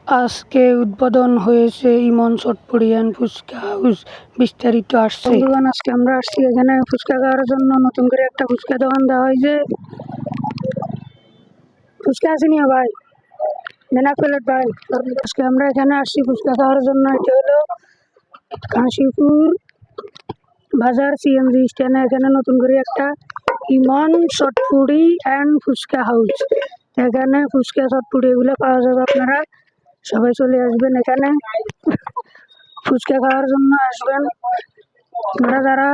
আজকে উদ্বোধন হয়েছে ইমন চটপটি অ্যান্ড ফুচকা হাউস, বিস্তারিত আসছে। বন্ধুগণ, আজকে আমরা আসছি এখানে ফুচকা খাওয়ার জন্য। নতুন করে একটা ফুচকা দোকান দেওয়া হয়েছে। ফুচকা আসেনি ভাই, মেনা প্লেট ভাই। আজকে আমরা এখানে আসছি ফুচকা খাওয়ার জন্য। এটা হলো কাশীপুর বাজার সিএনজি স্ট্যান্ডে। এখানে নতুন করে একটা ইমন চটপটি অ্যান্ড ফুচকা হাউস। এখানে ফুচকা চটপটি এগুলো পাওয়া যাবে। আপনারা সবাই চলে আসবেন এখানে ফুচকা খাওয়ার জন্য আসবেন। আপনারা যারা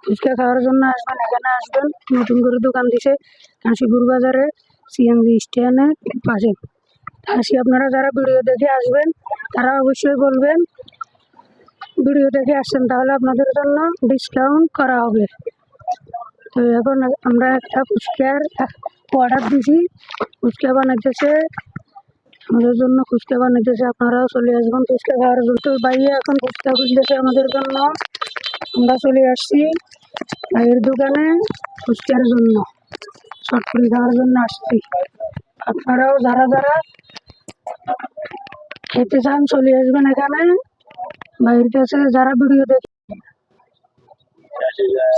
ফুচকা খাওয়ার জন্য আসবেন এখানে আসবেন। নতুন করে দোকান দিছে কাশীপুর বাজারে সিএনজি স্ট্যান্ডের পাশে। আপনারা যারা ভিডিও দেখে আসবেন তারা অবশ্যই বলবেন ভিডিও দেখে আসছেন, তাহলে আপনাদের জন্য ডিসকাউন্ট করা হবে। তো এখন আমরা একটা ফুচকার অর্ডার দিছি, ফুচকা বানাইতেছে আমাদের জন্য, ফুচকা বানাইতেছে। আপনারাও চলে আসবেন ফুচকা খাওয়ার জন্য। তো ভাইয়া এখন ফুচকা খুঁজতেছে আমাদের জন্য। আমরা চলে আসছি ভাইয়ের দোকানে ফুচকার জন্য, চটপটি খাওয়ার জন্য আসছি। আপনারাও যারা যারা খেতে চান চলে আসবেন এখানে ভাইয়ের কাছে। যারা ভিডিও দেখে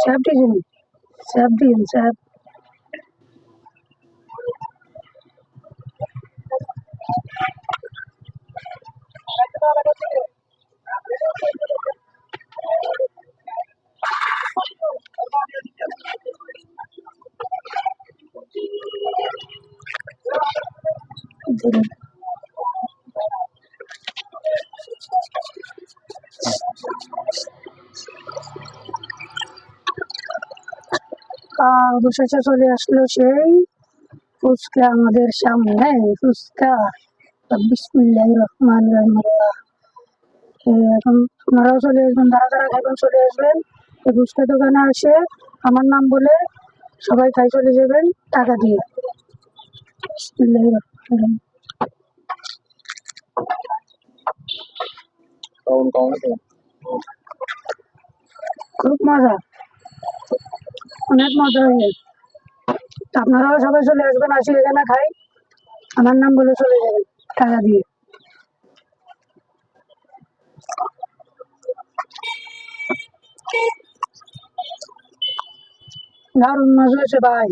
স্যাপ দিন, স্যাপ দিন, স্যাপ। অবশেষে চলে আসলো সেই ফুচকা আমাদের সামনে। ফুচকা বিসমিল্লাহির রহমানির রহিম। এখন আপনারাও চলে আসবেন, যারা যারা খাবেন চলে আসবেন এই ফুচকা দোকানে আসে আমার নাম বলে সবাই খাই চলে যাবেন টাকা দিয়ে। বিসমিল্লাহির রহমানির রহিম। খুব মজা, অনেক মজা হয়ে। আপনারাও সবাই চলে আসবেন, আসি এখানে খাই আমার নাম বলে চলে যাবেন টাকা দিয়ে। দারুণ মজা হয়েছে ভাই।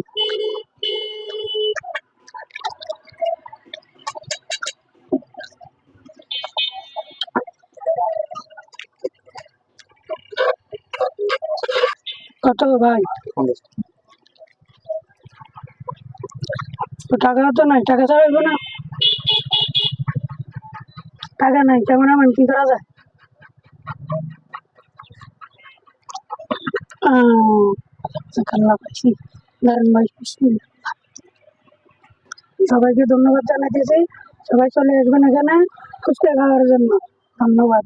কত ভাই? টাকা তো নাই, টাকা ছাড়াইবো না, টাকা নাই। কেমন আমার কি করা যায়? খাল্লা পাইছি, দারুণ ভাই। সবাইকে ধন্যবাদ জানাইতেছি। সবাই চলে আসবেন এখানে ফুচকা খাওয়ার জন্য। ধন্যবাদ।